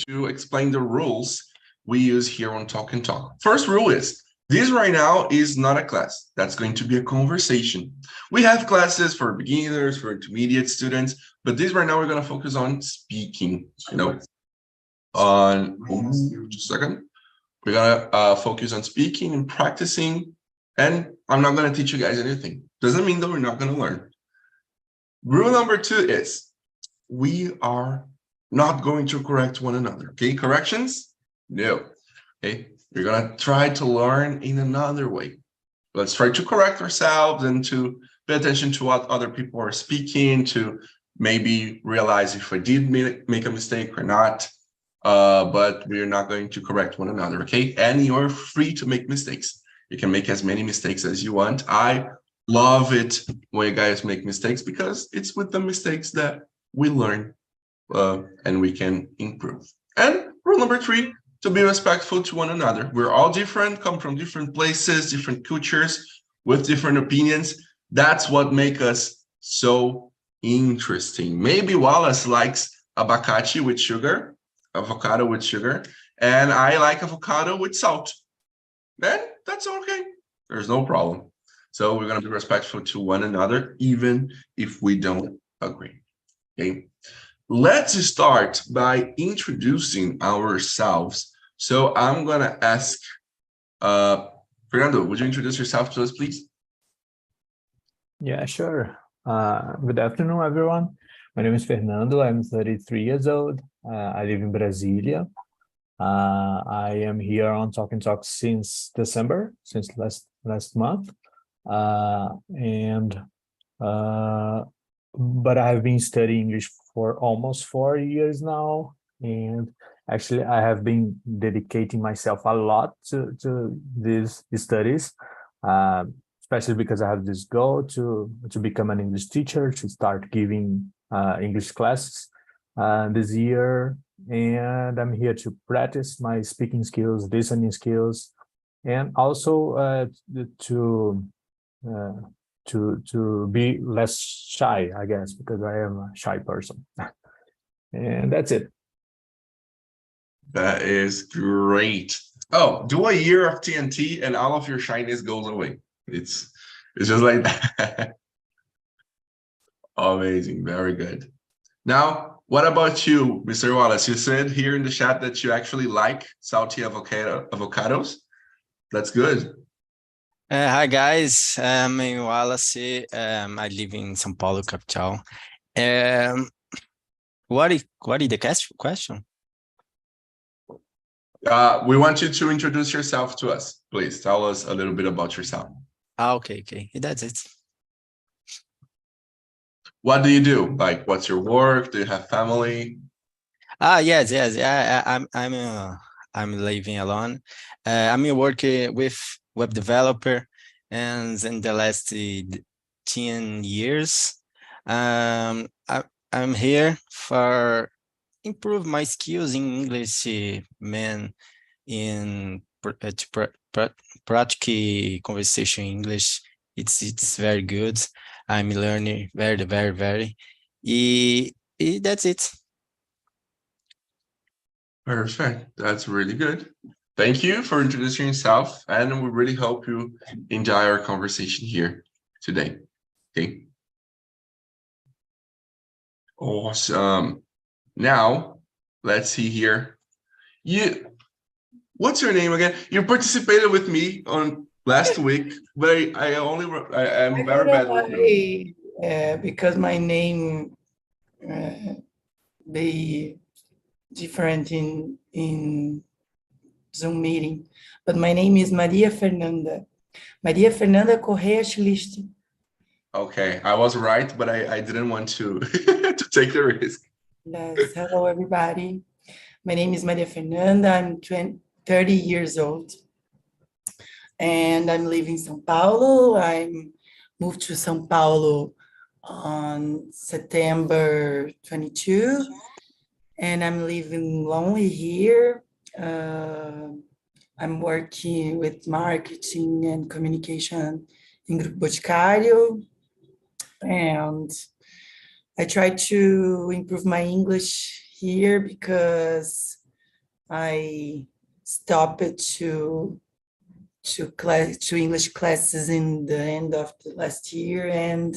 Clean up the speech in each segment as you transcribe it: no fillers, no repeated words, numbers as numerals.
to explain the rules we use here on Talk and Talk. First rule is, this right now is not a class. That's going to be a conversation. We have classes for beginners, for intermediate students, but this right now we're going to focus on speaking, just a second. We're going to focus on speaking and practicing, and I'm not going to teach you guys anything. Doesn't mean that we're not going to learn. Rule number 2 is, we are not going to correct one another. Okay, corrections? No. Okay, we're gonna try to learn in another way. Let's try to correct ourselves and to pay attention to what other people are speaking, to maybe realize if I did make a mistake or not. But we're not going to correct one another, okay? And you're free to make mistakes. You can make as many mistakes as you want. I love it when you guys make mistakes, because it's with the mistakes that we learn and we can improve. And rule number 3, to be respectful to one another. We're all different, come from different places, different cultures, with different opinions. That's what makes us so interesting. Maybe Wallace likes abacate with sugar, avocado with sugar, and I like avocado with salt. Then that's okay. There's no problem. So we're going to be respectful to one another, even if we don't agree. Okay. Let's start by introducing ourselves. So I'm going to ask, Fernando, would you introduce yourself to us, please? Yeah, sure. Good afternoon, everyone. My name is Fernando. I'm 33 years old. I live in Brasilia. I am here on Talk and Talk since December, since last month. But I have been studying English for almost 4 years now. And actually, I have been dedicating myself a lot to these studies, especially because I have this goal to become an English teacher, to start giving English classes this year. And I'm here to practice my speaking skills, listening skills, and also to be less shy, I guess, because I am a shy person. And that's it. That is great. Oh, do a year of TNT and all of your shyness goes away. It's just like that. Amazing. Very good. Now, what about you, Mr. Wallace? You said here in the chat that you actually like salty avocados. That's good. Hi guys, I'm Wallace. I live in São Paulo, capital. What is the question? We want you to introduce yourself to us. Please tell us a little bit about yourself. Okay, that's it. What do you do? Like, what's your work? Do you have family? Yes. I'm living alone. I'm working with web developer, and in the last 10 years, I'm here for improve my skills in English, in practice conversation English. It's very good. I'm learning very. That's it. Perfect. That's really good. Thank you for introducing yourself, and we really hope you enjoy our conversation here today. Okay. Awesome. Now, let's see here. What's your name again? You participated with me on last week, but I'm very bad with names. Because my name be different in Zoom meeting, but my name is Maria Fernanda Correa Schlicht. Okay, I was right, but I didn't want to to take the risk. Yes, hello everybody. My name is Maria Fernanda. I'm 30 years old, and I'm living in São Paulo. I moved to São Paulo on September 22, and I'm living lonely here. I'm working with marketing and communication in Grupo Boticário, and I try to improve my English here because I stopped to English classes in the end of the last year, and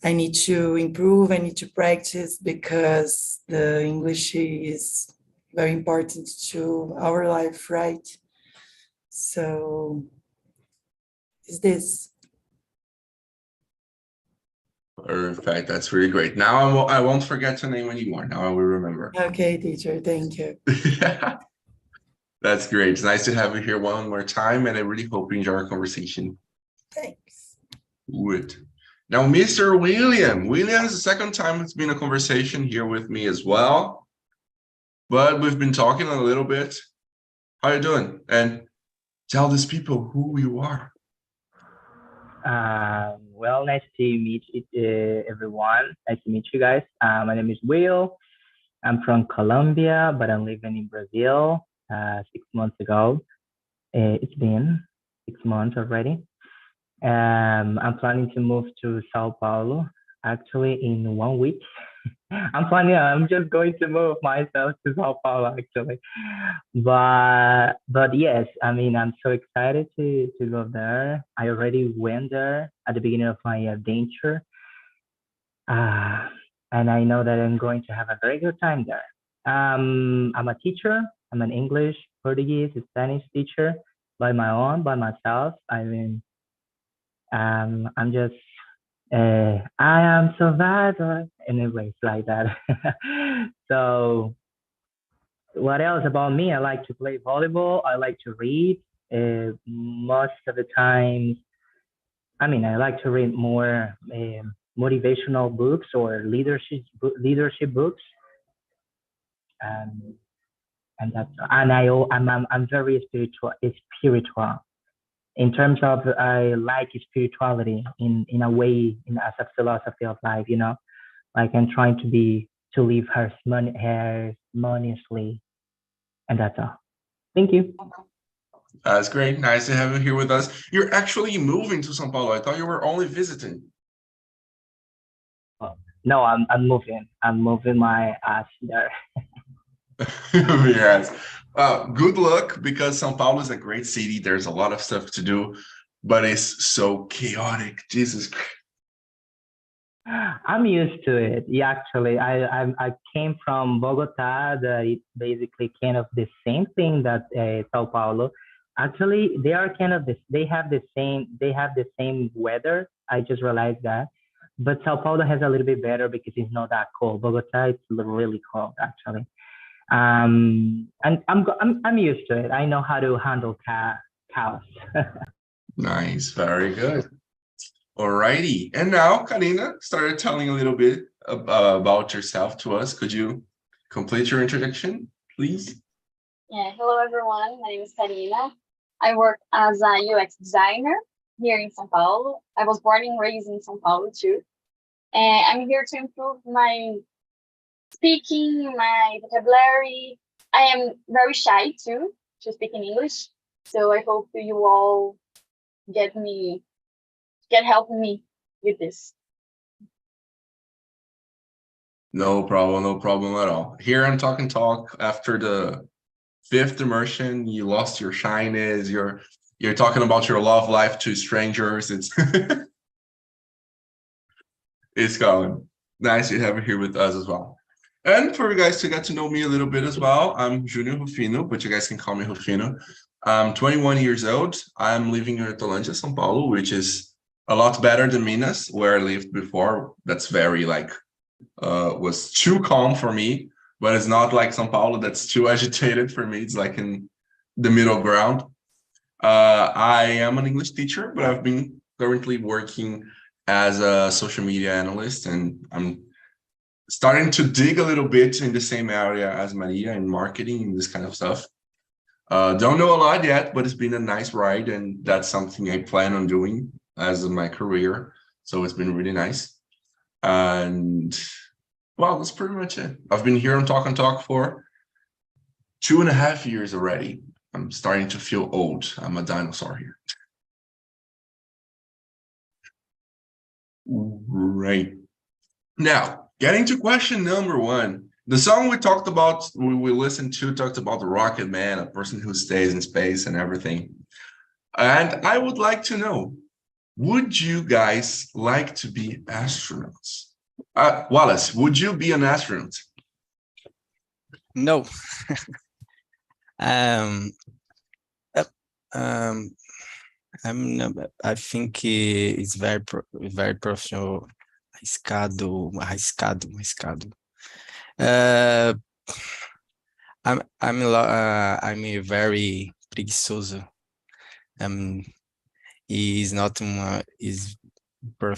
I need to improve, I need to practice because the English is very important to our life, right? So is this. Perfect. That's really great. Now I won't forget to name anymore. Now I will remember. Okay, teacher, thank you. That's great. It's nice to have you here one more time, and I really hope you enjoy our conversation. Thanks. Good. Now, Mr. William. William is the second time it's been a conversation here with me as well. But we've been talking a little bit. How you doing? And tell these people who you are. Well, nice to meet everyone. Nice to meet you guys. My name is Will. I'm from Colombia, but I'm living in Brazil 6 months ago. It's been 6 months already. I'm planning to move to Sao Paulo actually in 1 week. I'm just going to move myself to Sao Paulo actually. But yes, I mean, I'm so excited to go there. I already went there at the beginning of my adventure. And I know that I'm going to have a very good time there. I'm a teacher. I'm an English, Portuguese, Spanish teacher by myself. I mean, I'm just I am survivor. Anyways, like that. So what else about me? I like to play volleyball. I like to read. Most of the times, I mean, I like to read more motivational books or leadership books. And I'm very spiritual. In terms of I like spirituality in a way, as a philosophy of life, you know, like I'm trying to live harmoniously, and that's all. Thank you. That's great. Nice to have you here with us. You're actually moving to São Paulo. I thought you were only visiting. No, I'm moving. I'm moving my ass there. Yes. Good luck, because São Paulo is a great city. There's a lot of stuff to do, but it's so chaotic. Jesus Christ. I'm used to it. Yeah, actually, I came from Bogota. It's basically kind of the same thing that Sao Paulo. Actually, they are kind of this. They have the same weather. I just realized that, but Sao Paulo has a little bit better because it's not that cold. Bogota, it's really cold actually. And I'm used to it. I know how to handle chaos. Nice. Very good. Alrighty. And now, Karina, started telling a little bit about yourself to us. Could you complete your introduction, please? Yeah, hello everyone. My name is Karina. I work as a UX designer here in São Paulo. I was born and raised in São Paulo too. And I'm here to improve my speaking, my vocabulary. I am very shy too to speak in English. So I hope you all help me with this. No problem at all. Here on Talk and Talk, after the 5th immersion, you lost your shyness. You're talking about your love life to strangers. It's it's going. Nice to have you here with us as well. And for you guys to get to know me a little bit as well, I'm Junior Rufino, but you guys can call me Rufino. I'm 21 years old. I'm living in Italiano, São Paulo, which is a lot better than Minas, where I lived before. That's very was too calm for me, but it's not like São Paulo that's too agitated for me. It's like in the middle ground. I am an English teacher, but I've been currently working as a social media analyst, and I'm starting to dig a little bit in the same area as Maria in marketing and this kind of stuff. Don't know a lot yet, but it's been a nice ride, and that's something I plan on doing as my career. So it's been really nice. And well, that's pretty much it. I've been here on Talk and Talk for 2.5 years already. I'm starting to feel old. I'm a dinosaur here. Right. Now, getting to question number 1. The song we talked about, we listened to, talked about the rocket man, a person who stays in space and everything. And I would like to know, would you guys like to be astronauts? Wallace, would you be an astronaut? No. um, um, I'm not, I think it's very professional. Arriscado. I'm a very preguiçoso. Is not is very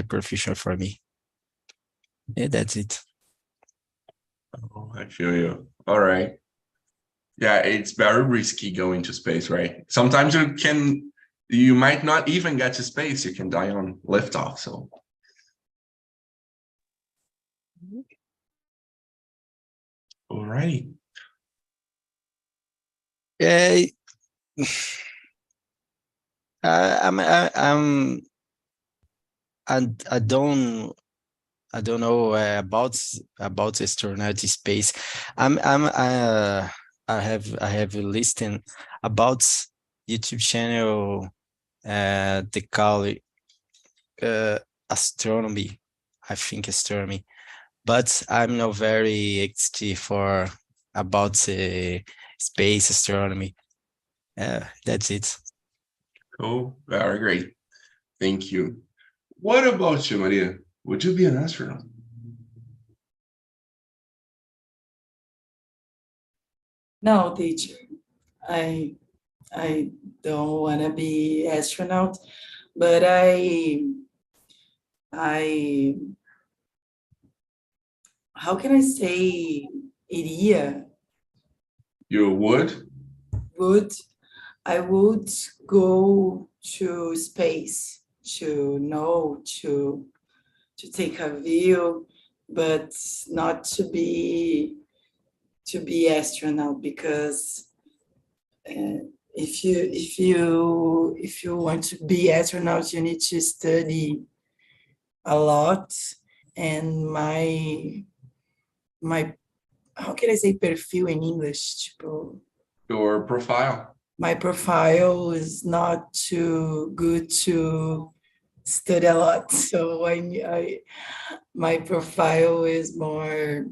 professional for me. Yeah, that's it. Oh, I feel you. All right. Yeah, it's very risky going to space, right? Sometimes you might not even get to space. You can die on liftoff. So. All right. Yeah, I don't know about astronaut space. I have listened about YouTube channel they call it astronomy. I think astronomy, but I'm not very expert for about space astronomy. That's it. Cool. Very great. Thank you. What about you, Maria? Would you be an astronaut? No, teacher. I don't want to be astronaut, but I how can I say iria? You would? I would go to space to take a view, but not to be astronaut, because if you want to be astronaut, you need to study a lot, and my how can I say perfil in English? Tipo, Your profile? my profile is not too good to study a lot, so my profile is more,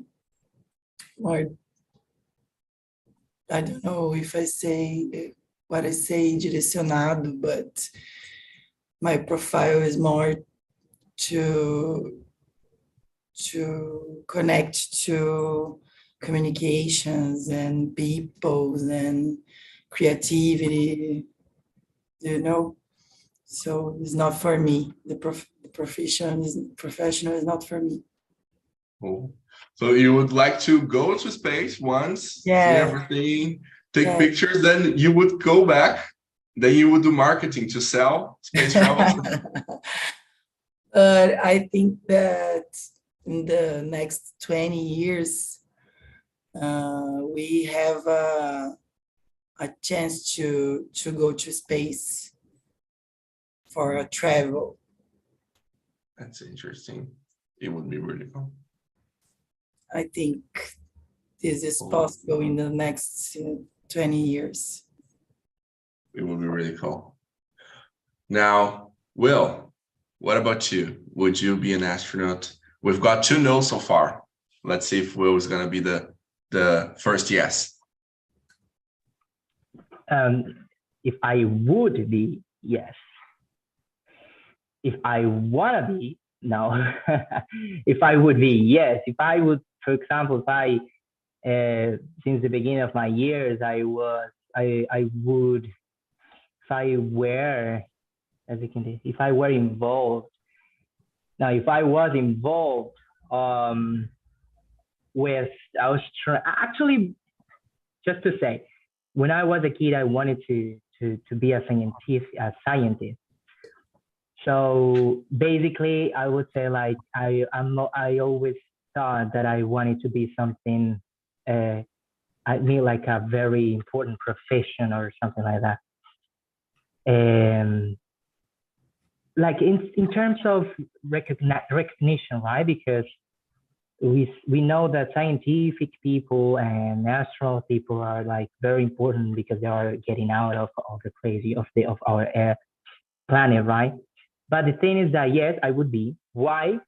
I don't know if I say what I say direcionado, but my profile is more to connect to communications and peoples and creativity, so it's not for me. The professional is not for me. Cool. So you would like to go to space once, see Yeah. everything, take Yeah. pictures, then you would go back, then you would do marketing to sell space travel. But I think that in the next 20 years, we have a chance to go to space for a travel. That's interesting. It would be really cool. I think this is possible in the next 20 years. It would be really cool. Now, Will, what about you? Would you be an astronaut? We've got 2 no's so far. Let's see if Will is going to be the first yes. If I would be, yes. If I want to be, no. If I would be, yes. If I would, for example, since the beginning of my years, I would, if I were, if I were involved, now if I was involved with, actually, just to say, when I was a kid, I wanted to be a scientist. So basically, I would say like I always thought that I wanted to be something, I mean, like a very important profession or something like that. And like in terms of recognition, right? Because we know that scientific people and natural people are like very important because they are getting out of all the crazy of our air planet, right? But the thing is that yes, I would be. Why?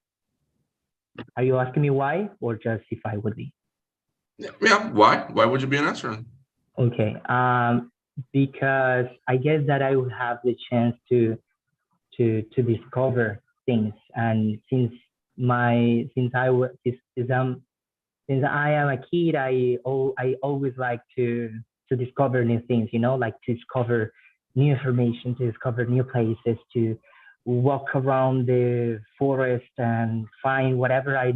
Are you asking me why, or just if I would be? Yeah. Why? Why would you be an astronaut? Okay. Because I guess that I would have the chance to discover things, and since I am a kid, I always like to discover new things, you know, like to discover new information, to discover new places, to walk around the forest and find whatever I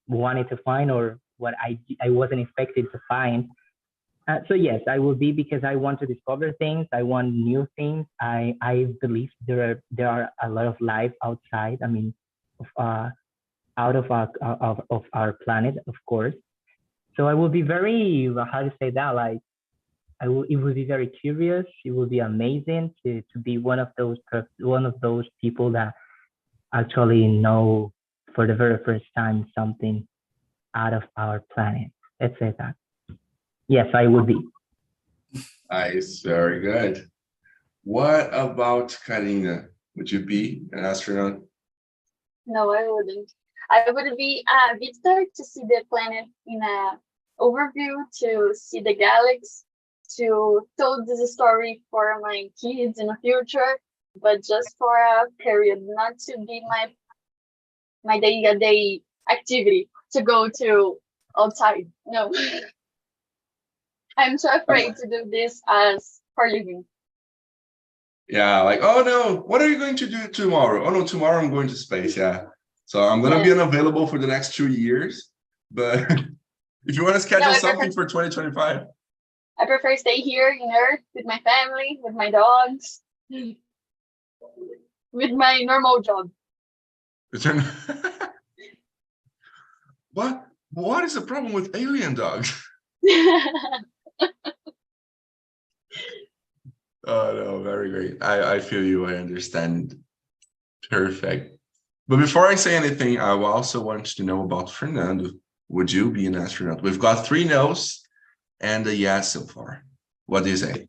wanted to find or what I wasn't expected to find. So yes, I will be because I want to discover things. I want new things. I believe there are a lot of life outside. I mean, out of our planet, of course. So I will be very, how to say that, like it will be very curious. It will be amazing to be one of those people that actually know for the very first time something out of our planet. Let's say that. Yes, I would be. Nice, very good. What about Karina? Would you be an astronaut? No, I wouldn't. I would be a visitor to see the planet in a overview, to see the galaxy, to tell this story for my kids in the future, but just for a period, not to be my day-to-day activity to go to outside. No. I'm so afraid to do this as for living. Yeah, like, oh no, what are you going to do tomorrow? Oh no, tomorrow I'm going to space. Yeah. So I'm going to be unavailable for the next 2 years. But if you want to schedule something for 2025. I prefer stay here in Earth with my family, with my dogs, with my normal job. What is the problem with alien dogs? Oh no, very great. I feel you. I understand. Perfect. But before I say anything, I also want to know about Fernando. Would you be an astronaut? We've got 3 no's and a yes so far. What do you say?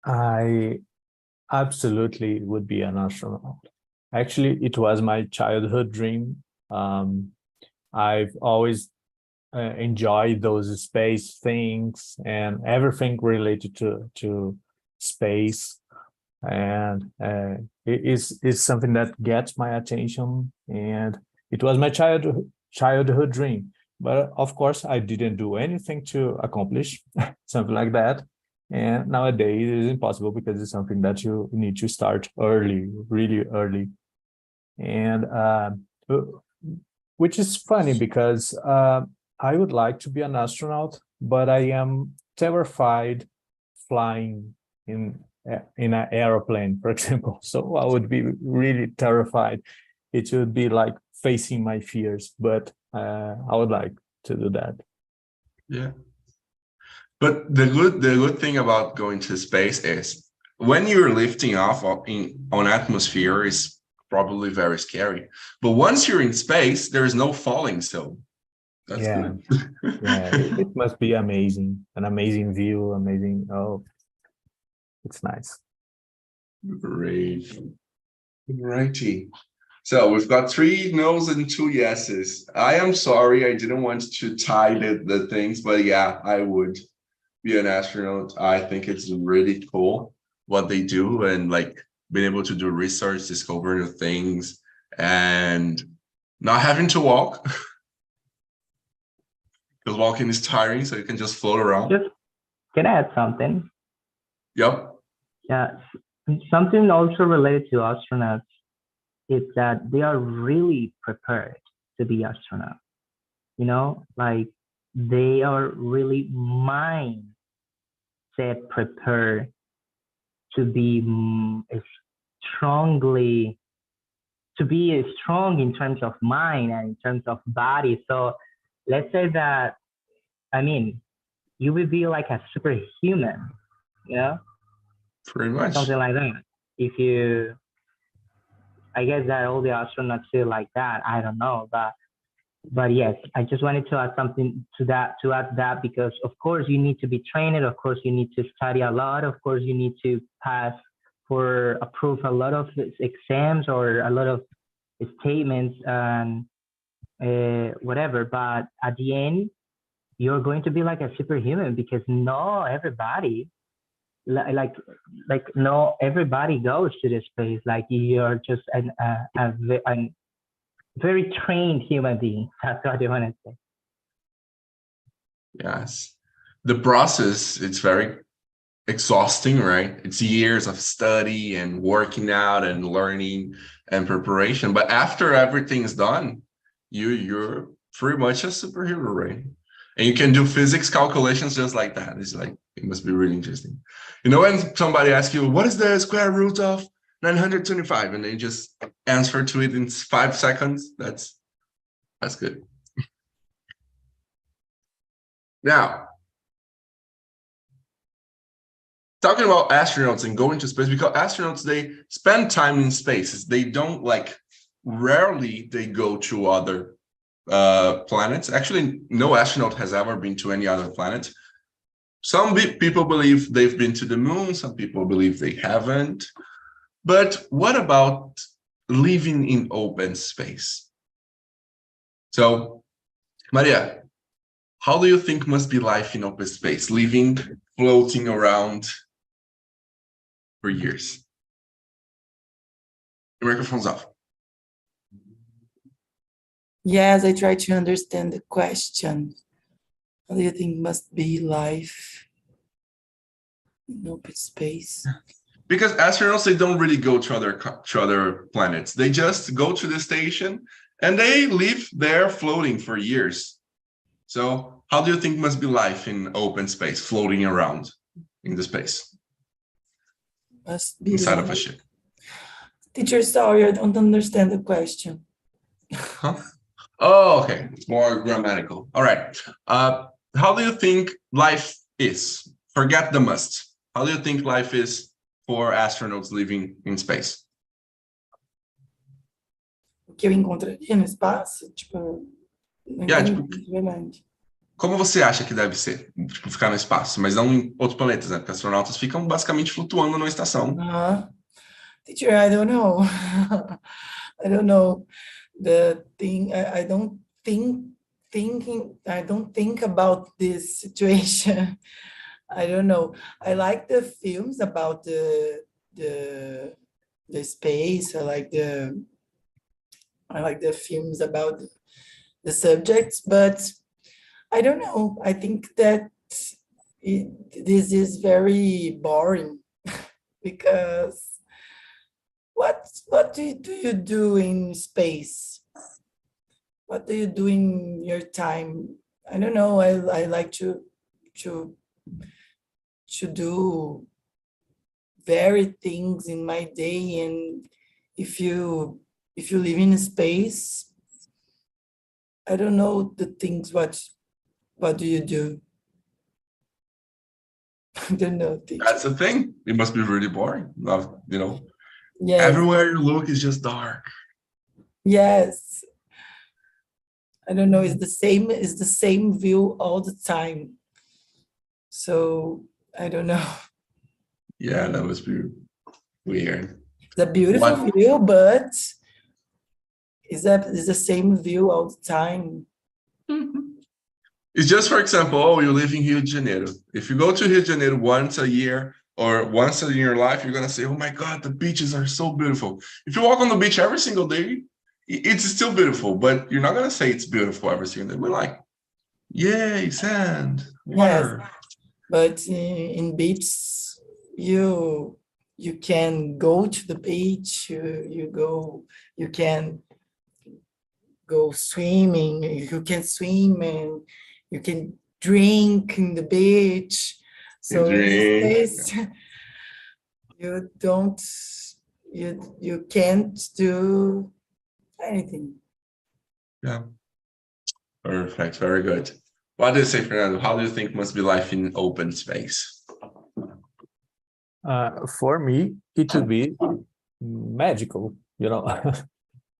I absolutely would be an astronaut. Actually, it was my childhood dream. I've always enjoyed those space things and everything related to space, and it is something that gets my attention, and it was my childhood dream. But of course, I didn't do anything to accomplish something like that. And nowadays it is impossible because it's something that you need to start early, really early. And which is funny because I would like to be an astronaut, but I am terrified flying in an airplane, for example. So I would be really terrified. It would be like facing my fears, but I would like to do that. Yeah. But the good thing about going to space is when you're lifting off on atmosphere is probably very scary. But once you're in space, there is no falling, so that's good. Yeah, it must be amazing. An amazing view, amazing. Oh, it's nice. Great. Righty. So we've got 3 no's and 2 yeses. I am sorry, I didn't want to tie the things, but yeah, I would be an astronaut. I think it's really cool what they do, and like being able to do research, discover new things, and not having to walk because walking is tiring, so you can just float around. Can I add something? Yep. Yeah, something also related to astronauts is that they are really prepared to be astronauts. You know, like they are really mindset prepared to be strong in terms of mind and in terms of body. So let's say that, I mean, you will be like a superhuman, you know? Pretty much. Something like that. I guess that all the astronauts feel like that. I don't know, but But yes, I just wanted to add something to that, because of course you need to be trained. Of course you need to study a lot. Of course you need to approve a lot of exams or a lot of statements and whatever. But at the end, you're going to be like a superhuman, because no everybody like no everybody goes to this place. Like you're just a very trained human being. That's what I want to say. Yes. The process, it's very exhausting, right? It's years of study and working out and learning and preparation. But after everything's done, you're pretty much a superhero, right? And you can do physics calculations just like that. It's like, it must be really interesting. You know, when somebody asks you, what is the square root of 925? And they just answer to it in 5 seconds. That's good. Now, talking about astronauts and going to space, because astronauts, they spend time in space. They don't rarely they go to other planets. Actually, no astronaut has ever been to any other planet. Some people believe they've been to the moon. Some people believe they haven't. But what about living in open space? So, Maria, how do you think must be life in open space, living, floating around for years? The microphone's off. Yes, I try to understand the question. How do you think must be life in open space? Because astronauts, they don't really go to other planets. They just go to the station and they live there floating for years. So how do you think must be life in open space, floating around in the space? Must be inside life. of a ship. Teacher, sorry, I don't understand the question. Huh? Oh, okay. It's more grammatical. All right. How do you think life is? Forget the must. How do you think life is for astronauts living in space? O que eu encontraria no espaço? Tipo, não entendi, de verdade. Como você acha que deve ser? Tipo, ficar no espaço, mas não em outros planetas, né? Porque astronautas ficam basicamente flutuando numa estação. Teacher, I don't know. I don't know. The thing, I don't think about this situation. I don't know. I like the films about the space. I like the films about the subjects, but I don't know. I think that this is very boring because what do you do in space? What do you do in your time? I don't know. I like to do varied things in my day, and if you live in space, I don't know the things. What do you do? I don't know. Teacher. That's the thing. It must be really boring. You know, Yes. Everywhere you look is just dark. Yes. I don't know. It's the same view all the time. So I don't know. Yeah, that must be weird. It's a beautiful view, but it's the same view all the time. It's just, for example, oh, you live in Rio de Janeiro. If you go to Rio de Janeiro once a year or once in your life, you're going to say, oh my God, the beaches are so beautiful. If you walk on the beach every single day, it's still beautiful, but you're not going to say it's beautiful every single day. We're like, yay, sand, water. Yes, but in beaches, you can go to the beach, you can go swimming, you can swim and you can drink in the beach. So in this case, you can't do anything. Yeah. Perfect. Very good. What do you say, Fernando? How do you think must be life in open space? For me, it would be magical, you know.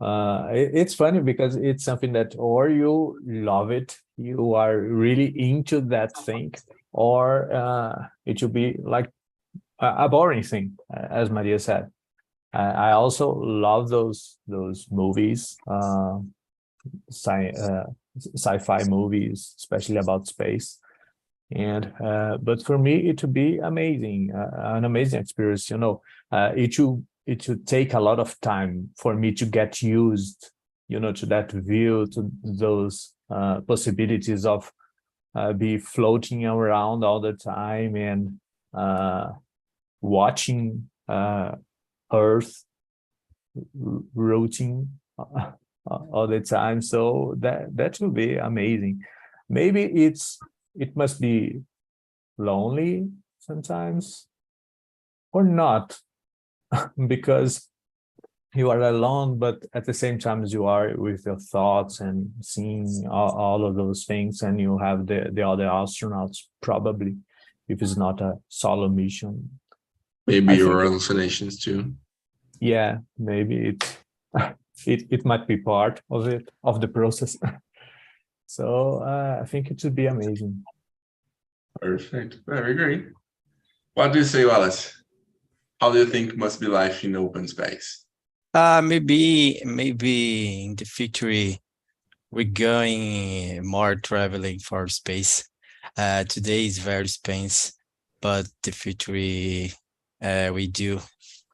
It's funny because it's something that or you love it, you are really into that thing, or it should be like a boring thing, as Maria said. I also love those movies, sci-fi movies, especially about space. And but for me, it would be amazing, an amazing experience. It should take a lot of time for me to get used, to that view, to those possibilities of be floating around all the time and watching Earth rotating all the time. So that will be amazing. Maybe it must be lonely sometimes, or not, because you are alone, but at the same time you are with your thoughts and seeing all of those things, and you have the other astronauts, probably, if it's not a solo mission. Maybe I your think hallucinations too. Yeah, maybe it might be part of it, of the process. So I think it should be amazing. Perfect. Very great. What do you say, Wallace? How do you think must be life in open space? Maybe in the future we're going more traveling for space. Today is very space, but the future we do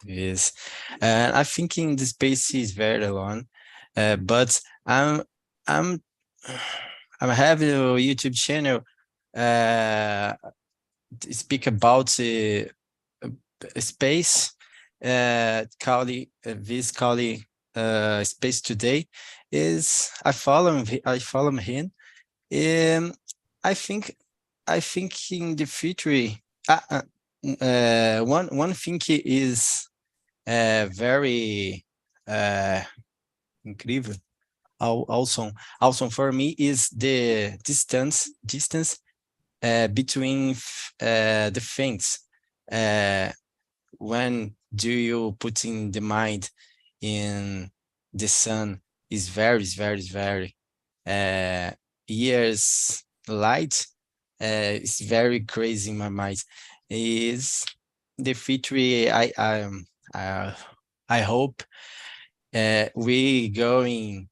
is. I think in the space is very long, but I'm having a YouTube channel to speak about space, called Space Today. Is I follow him. I think in the future, one thing is very incrível, awesome for me is the distance between the things. When do you put in the mind in the sun is very years light. It's very crazy in my mind. Is the future I hope we going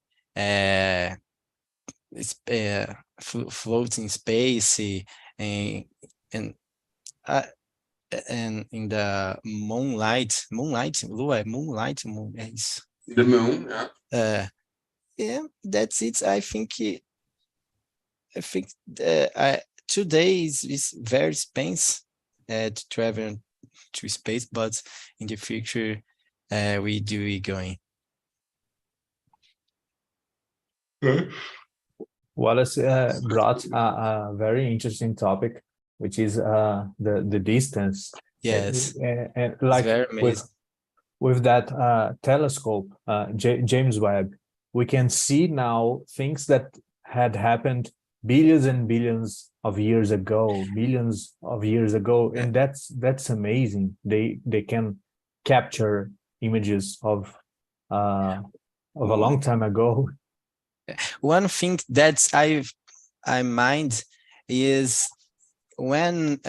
floating space and and in the moonlight, é isso. The moon, yeah. Yeah, that's it. I think today is very space to travel to space, but in the future we do it going. Wallace brought a very interesting topic, which is the distance. Yes, and it's like very amazing. with that telescope, James Webb, we can see now things that had happened billions and billions of years ago, millions of years ago, and that's amazing. They can capture images of a long time ago. One thing that I mind is when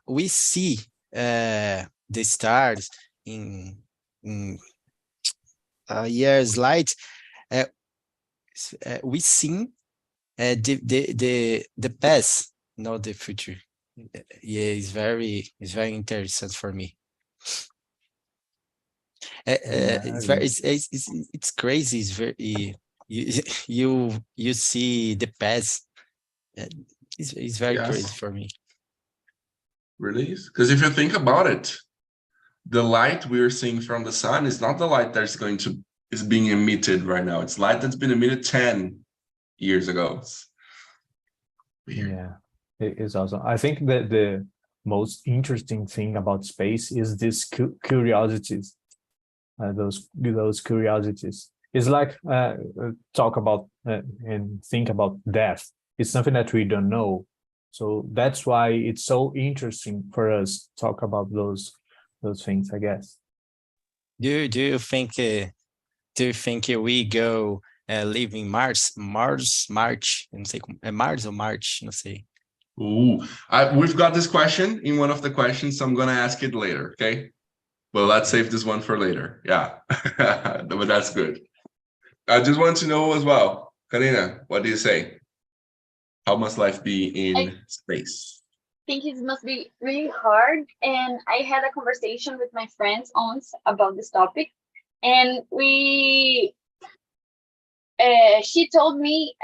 we see the stars in years light, we see the past, not the future. Yeah, it's very interesting for me. It's crazy. It's very you see the past. It's very crazy for me. Really? Because if you think about it, the light we're seeing from the sun is not the light that's is being emitted right now. It's light that's been emitted 10 years ago. Yeah, it is awesome. I think that the most interesting thing about space is this curiosities. Those curiosities. It's like talk about and think about death. It's something that we don't know. So that's why it's so interesting for us to talk about those things, I guess. Do you think do you think we go live in March? Eu não sei como, é Março ou March, não sei. Ooh, we've got this question in one of the questions, so I'm gonna ask it later, okay? But let's save this one for later. Yeah, but that's good. I just want to know as well, Karina, what do you say? How must life be in space? Think it must be really hard. And I had a conversation with my friends once about this topic, and she told me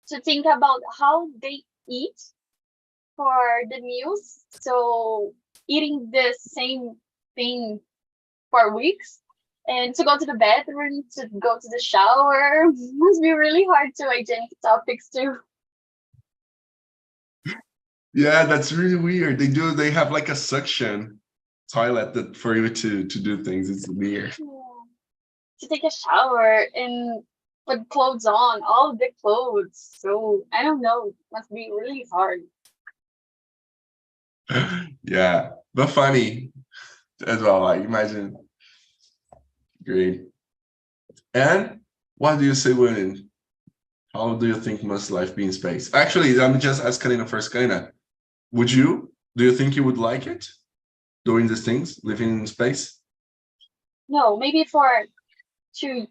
to think about how they eat for the meals. So eating the same thing for weeks, and to go to the bathroom, to go to the shower, must be really hard to hygienic topics too. Yeah, that's really weird. They have like a suction toilet that for you to do things. It's weird. Yeah. To take a shower and put clothes on, all the clothes. So I don't know, must be really hard. Yeah, but funny as well. Like imagine. Great. And what do you say, William? How do you think must life be in space? Actually, I'm just asking Karina first. Karina, do you think you would like it? Doing these things, living in space? No, maybe for two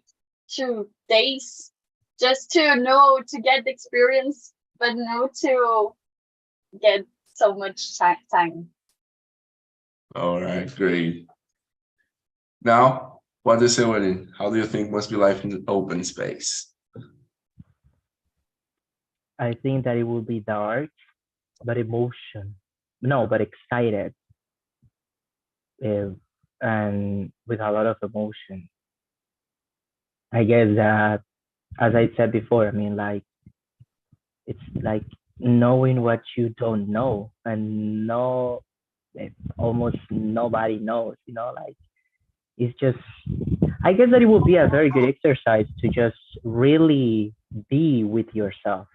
days, just to know, to get the experience, but no to get so much time. All right, great. Now, what do you say, William? How do you think must be life in open space? I think that it will be dark, but excited, and with a lot of emotion. I guess that, as I said before, I mean, like, it's like knowing what you don't know, and almost nobody knows, like, it's just, I guess that it will be a very good exercise to just really be with yourself,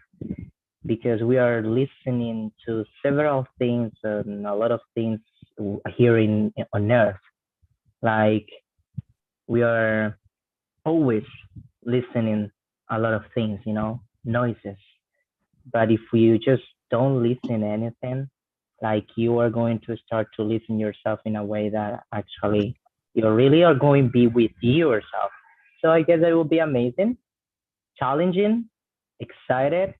because we are listening to several things and a lot of things here on Earth. Like, we are always listening a lot of things, noises. But if you just don't listen anything, like, you are going to start to listen yourself in a way that actually you really are going to be with yourself. So I guess that will be amazing, challenging, excited,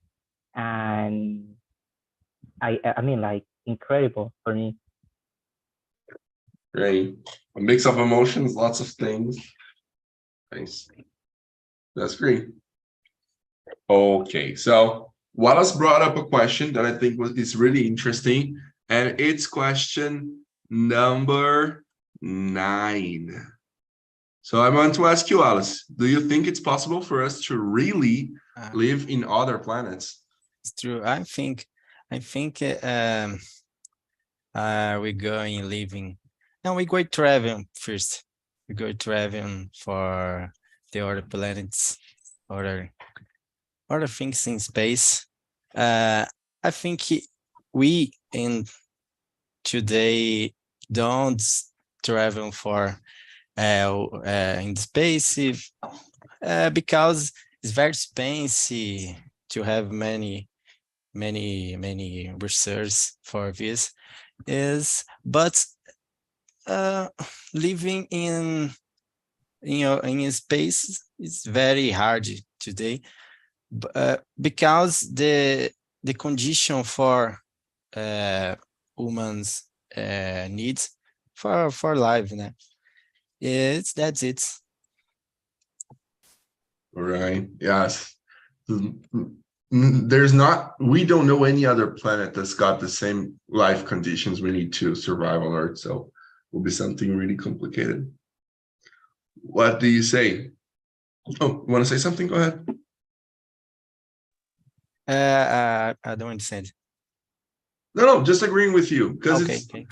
and I mean, like, incredible for me. Great. A mix of emotions, lots of things. Nice. That's great. Okay, so Wallace brought up a question that I think is really interesting, and it's question number 9. So I want to ask you, Wallace, do you think it's possible for us to really live in other planets? It's true. I think we going living. No, we go traveling first. We go traveling for the other planets, other things in space. I think we in today don't travel for in space because it's very expensive to have many research for this. But living in space is very hard today, because the condition for humans needs for life, né? That's it. Right. Yes. We don't know any other planet that's got the same life conditions we need to survive on Earth. So it will be something really complicated. What do you say? Oh, you want to say something? Go ahead. I don't understand. No, just agreeing with you, because Okay.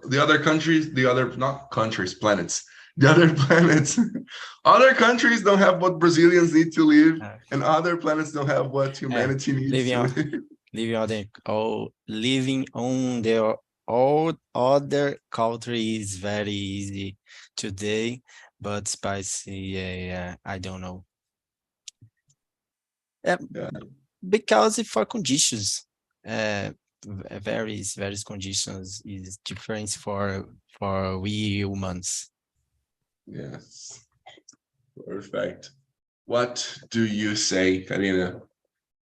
The other countries, not countries, planets. The other planets, other countries don't have what Brazilians need to live, and other planets don't have what humanity needs to live. Living on the all other country is very easy today, but spicy, yeah, I don't know. Yeah, because for conditions, various conditions is different for we humans. Yes. Perfect. What do you say, Karina?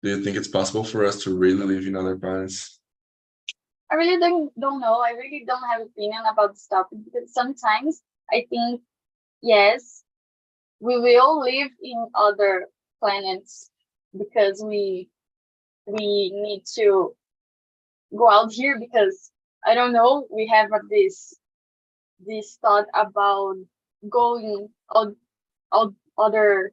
Do you think it's possible for us to really live in other planets? I really don't know. I really don't have opinion about this topic because sometimes I think, yes, we will live in other planets because we need to go out here because I don't know, we have this thought about going out other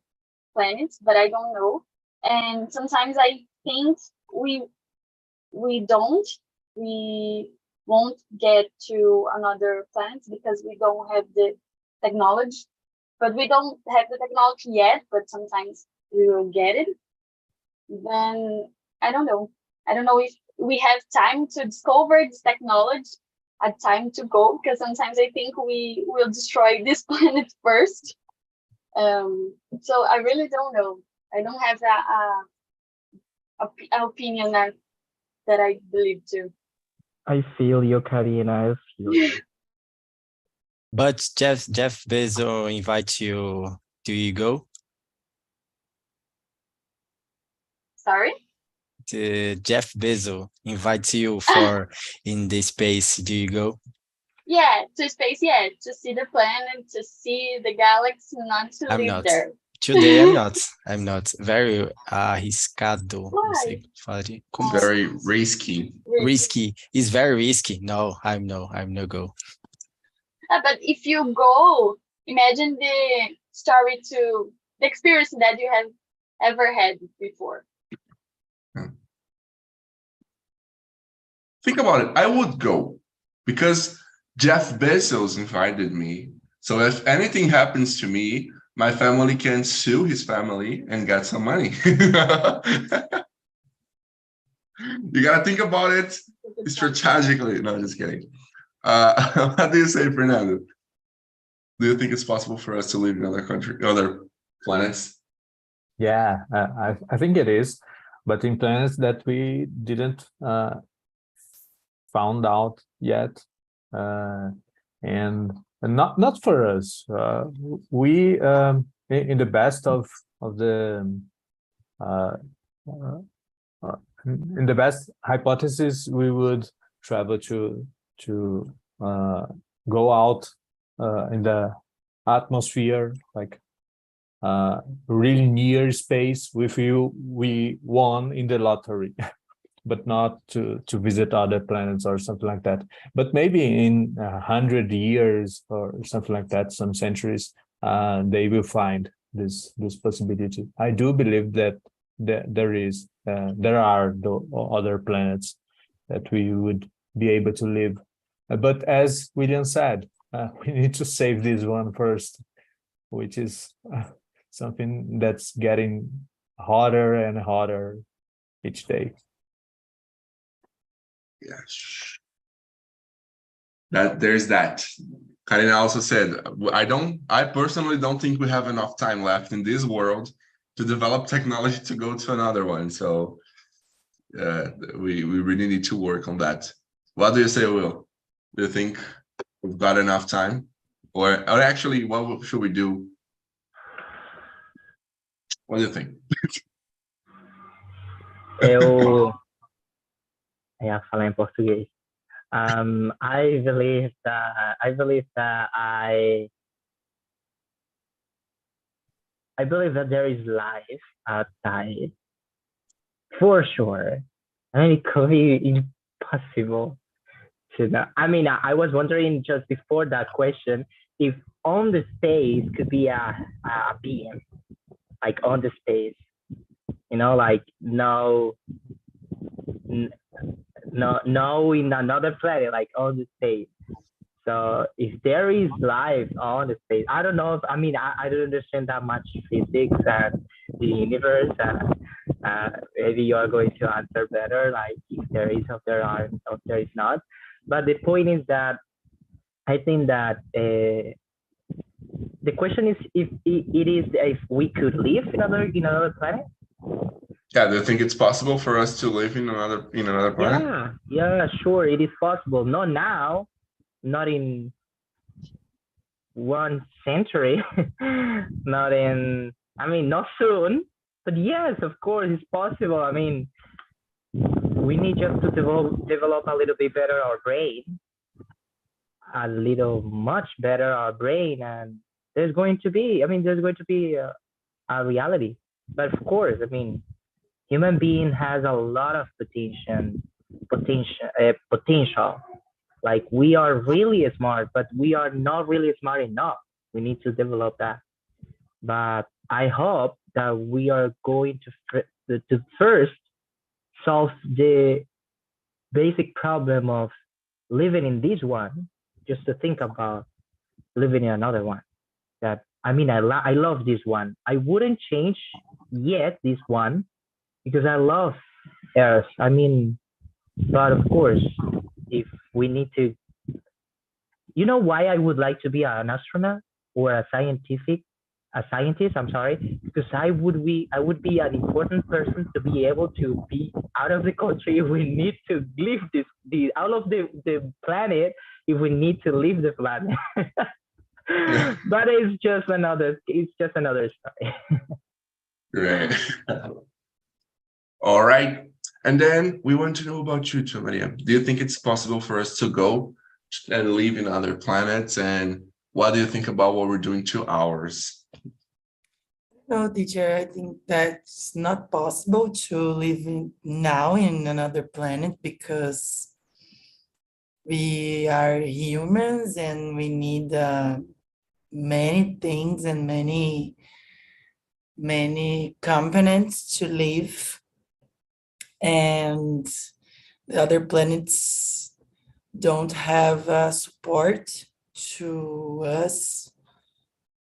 planets, but I don't know. And sometimes I think we won't get to another planet because we don't have the technology. But we don't have the technology yet, but sometimes we will get it. Then I don't know. I don't know if we have time to discover this technology, a time to go, because sometimes I think we will destroy this planet first. So I really don't know. I don't have an opinion that I believe to. I feel you, Karina. I feel you. But Jeff Bezos invite you. Do you go? Sorry? Jeff Bezos invites you for in the space. Do you go? Yeah, to space, yeah, to see the planet, to see the galaxy, not to I'm live not. there. Today I'm not. I'm not. Very arriscado. Não Why? sei falar de- como It's very risky. risky. It's very risky. No, I'm no go. But if you go, imagine the story to the experience that you have ever had before. Think about it. I would go because Jeff Bezos invited me. So if anything happens to me, my family can sue his family and get some money. You gotta think about it strategically. No, just kidding. What do you say, Fernando? Do you think it's possible for us to live in other country, other planets? Yeah, I think it is, but in planets that we didn't found out yet, and not for us. We in the best of the in the best hypothesis, we would travel to go out in the atmosphere, like really near space with you. We won in the lottery. But not to visit other planets or something like that. But maybe in 100 years or something like that, some centuries, they will find this possibility. I do believe that there are other planets that we would be able to live. But as William said, we need to save this one first, which is something that's getting hotter and hotter each day. Yes. There's that. Karina also said, I personally don't think we have enough time left in this world to develop technology to go to another one. So we really need to work on that. What do you say, Will? Do you think we've got enough time? Or actually, what should we do? What do you think? Eu ia falar em português. I believe that I believe there is life outside for sure. I mean, it could be impossible to know. I mean, I was wondering just before that question if on the space could be a being, like on the space, like no in another planet, like on the space. So if there is life on the space, I don't know. I don't understand that much physics and the universe. Maybe you are going to answer better, like if there is or there is not. But the point is that I think that the question is if we could live in another planet. Yeah, do you think it's possible for us to live in another planet? Yeah, sure, it is possible. Not now, not in 1 century, not soon. But yes, of course, it's possible. I mean, we need just to develop a little bit better our brain, much better our brain, and there's going to be a reality. But of course, I mean, human being has a lot of potential. Like, we are really smart, but we are not really smart enough. We need to develop that. But I hope that we are going to first solve the basic problem of living in this one, just to think about living in another one. That, I mean, I love this one. I wouldn't change yet this one because I love Earth. I mean, but of course, if we need to, you know why I would like to be an astronaut or a scientist, I'm sorry, because I would be an important person to be able to be out of the country if we need to leave out of the planet if we need to leave the planet. But it's just another story. Right. All right. And then we want to know about you too, Maria. Do you think it's possible for us to go and live in other planets? And what do you think about what we're doing to ours? No, teacher, I think that's not possible to live now in another planet because we are humans and we need many things and many components to live. And the other planets don't have support to us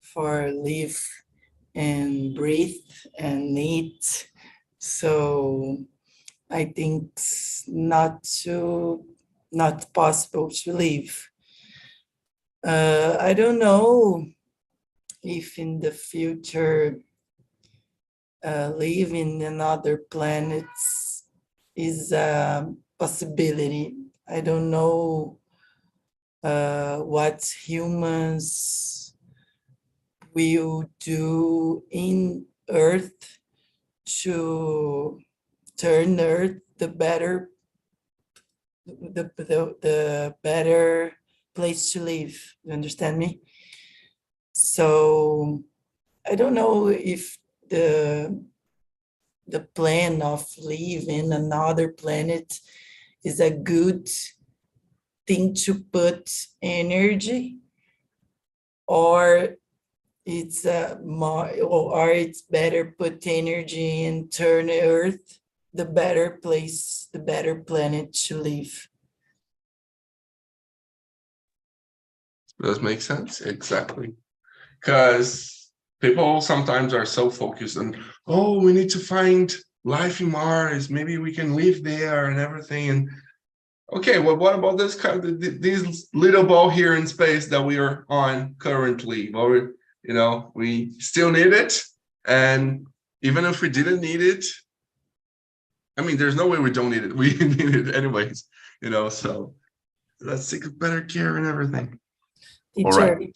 for live and breathe and eat. So I think it's not possible to live. I don't know if in the future live in another planets is a possibility. I don't know what humans will do in Earth to turn Earth the better place to live. You understand me? So I don't know if the plan of living another planet is a good thing to put energy, or it's it's better put energy and turn Earth the better place, the better planet to live. Does make sense? Exactly. Because people sometimes are so focused on, oh, we need to find life in Mars. Maybe we can live there and everything. And okay, well, what about this this little ball here in space that we are on currently? Well, we still need it. And even if we didn't need it, I mean, there's no way we don't need it. We need it anyways, so let's take better care and everything. Teacher, all right.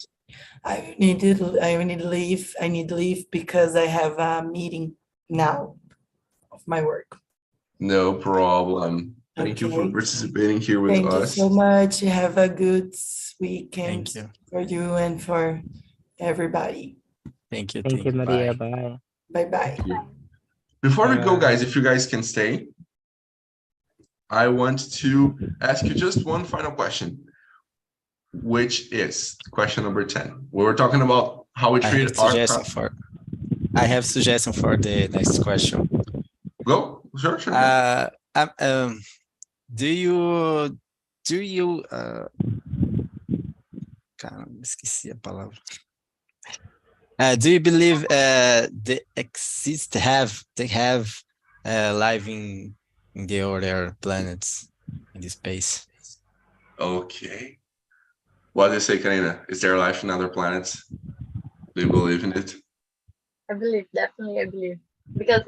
I need to leave. I need to leave because I have a meeting now of my work. No problem. Thank you for participating here with us. Thank you so much. Have a good weekend for you and for everybody. Thank you. Thank you, Maria. Bye. Bye-bye. Before we go, guys, if you guys can stay, I want to ask you just one final question, which is question number 10. We were talking about how we treat our... I have suggestion for the next question. Go, sure. Do you caramba, esqueci a palavra. Do you believe they have life in the other planets in the space? Okay. What do you say, Karina? Is there life in other planets? Do you believe in it? I believe, definitely I believe. Because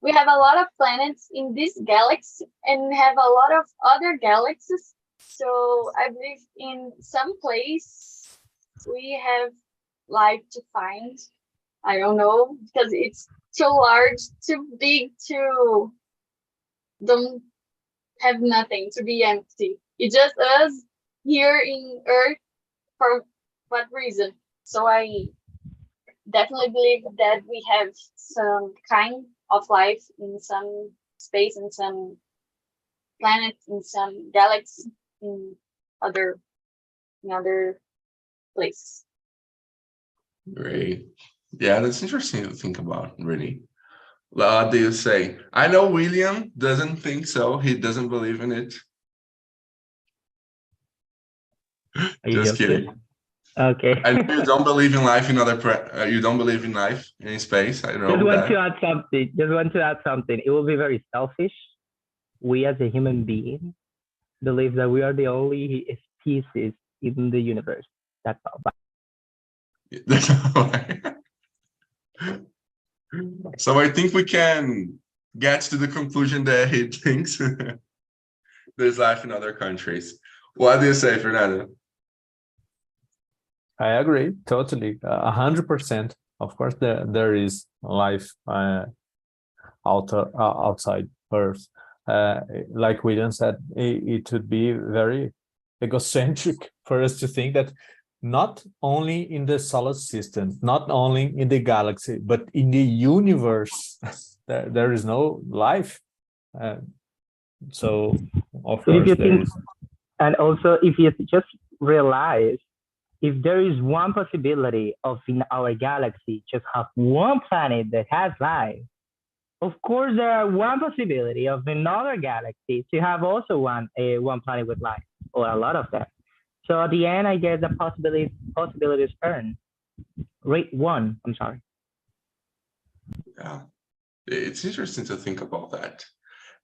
we have a lot of planets in this galaxy and we have a lot of other galaxies. So I believe in some place we have life to find. I don't know, because it's too large, too big, to don't have nothing, to be empty. It's just us here in Earth. For what reason? So I definitely believe that we have some kind of life in some space, in some planet, in some galaxy, in other places. Great. Yeah, that's interesting to think about, really. What do you say? I know William doesn't think so. He doesn't believe in it. Are you Just joking? kidding. Okay. I know you don't believe in life in you don't believe in life in space. I know Just want that. to add something. Just want to add something. It will be very selfish. We as a human being believe that we are the only species in the universe. That's all. But That's all right. So I think we can get to the conclusion that he thinks there's life in other countries. What do you say, Fernando? I agree totally, 100%. Of course, there is life outside Earth. Like William said, it would be very egocentric for us to think that not only in the solar system, not only in the galaxy, but in the universe, there is no life. So, of if course, you there think, is. and also if you just realize, if there is one possibility of in our galaxy just have one planet that has life, of course there are one possibility of another galaxy to have also one planet with life, or a lot of them. So at the end, I guess the possibilities earn. Rate one. I'm sorry. Yeah, it's interesting to think about that.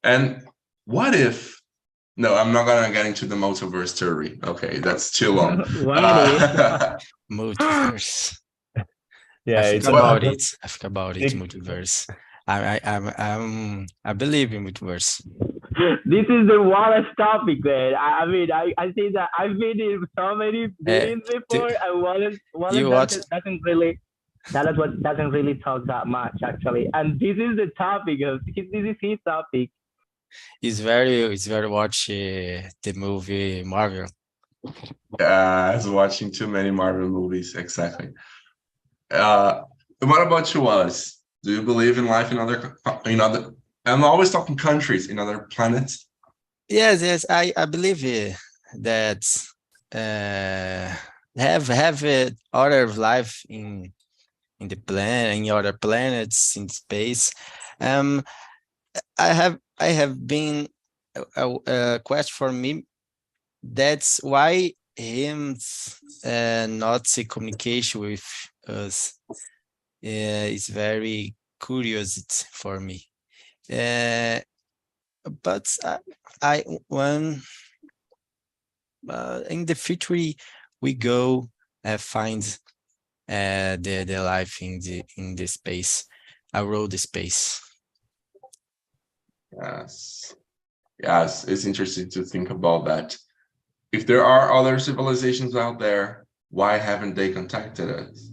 And what if? No, I'm not gonna get into the multiverse theory. Okay, that's too long. Multiverse. Yeah, I think it's about a it. I think about it. Multiverse. I believe in multiverse. This is the wildest topic, man. I mean, I say that I've been in so many meetings before, and Wallace doesn't really talk that much, actually. And this is the topic of this is his topic. It's very watch the movie Marvel. I was watching too many Marvel movies. Exactly. What about you, Wallace? Do you believe in life in other? I'm always talking countries, in other planets. Yes. I believe that have other life in the planet, in other planets, in space. I have been a question for me. That's why him not see communication with us is very curious for me. But I when in the future we go find the life in the space, around the space. Yes, it's interesting to think about that. If there are other civilizations out there, why haven't they contacted us?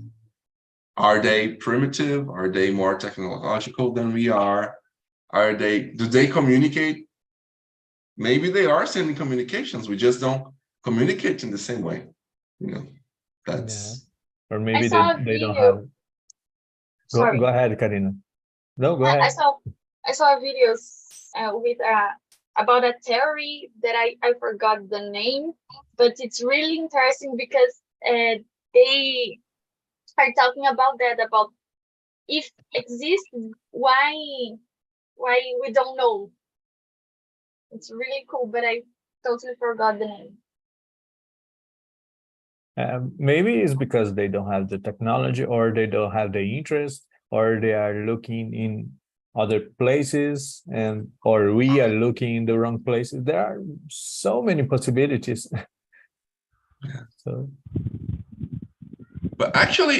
Are they primitive? Are they more technological than we are? Do they communicate? Maybe they are sending communications. We just don't communicate in the same way. That's. Or maybe they don't video. have. Go ahead, Karina. No, go ahead. I saw videos with about a theory that I forgot the name, but it's really interesting because they are talking about that, about if exists, why we don't know. It's really cool, but I totally forgot the name. Maybe it's because they don't have the technology, or they don't have the interest, or they are looking in other places, or we are looking in the wrong places. There are so many possibilities. So But actually,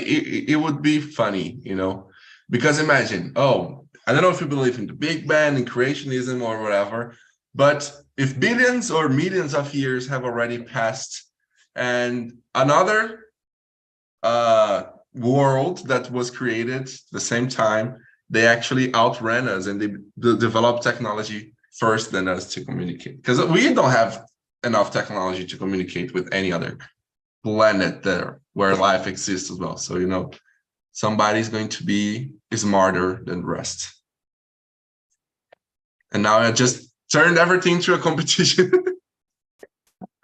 it would be funny, you know, because imagine, oh, I don't know if you believe in the Big Bang and creationism or whatever, but if billions or millions of years have already passed and another world that was created the same time, they actually outran us and they developed technology first than us to communicate. Because we don't have enough technology to communicate with any other planet there where life exists as well. So, you know, somebody's going to be smarter than the rest. And now I just turned everything to a competition.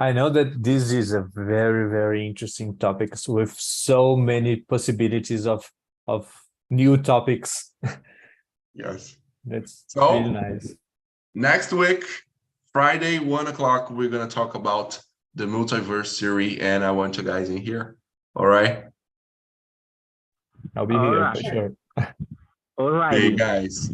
I know that this is a very, very interesting topic with so many possibilities of new topics. Yes. That's So, really nice. Next week, Friday, 1 o'clock, we're going to talk about the multiverse theory, and I want you guys in here. All right? I'll be All here right. for sure. All right. Hey, guys.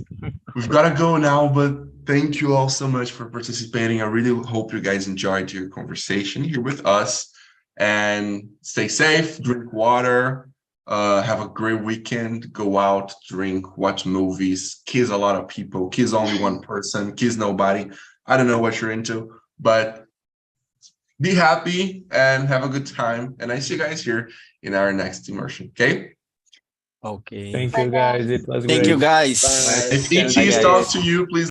We've got to go now, but thank you all so much for participating. I really hope you guys enjoyed your conversation here with us. And stay safe, drink water, have a great weekend, go out, drink, watch movies, kiss a lot of people, kiss only one person, kiss nobody. I don't know what you're into, but be happy and have a good time. And I see you guys here in our next immersion, okay? Okay. Thank Bye, you, guys. guys. It was Thank great. you, guys. Bye. If Have a Ichi good is day. talks to you, please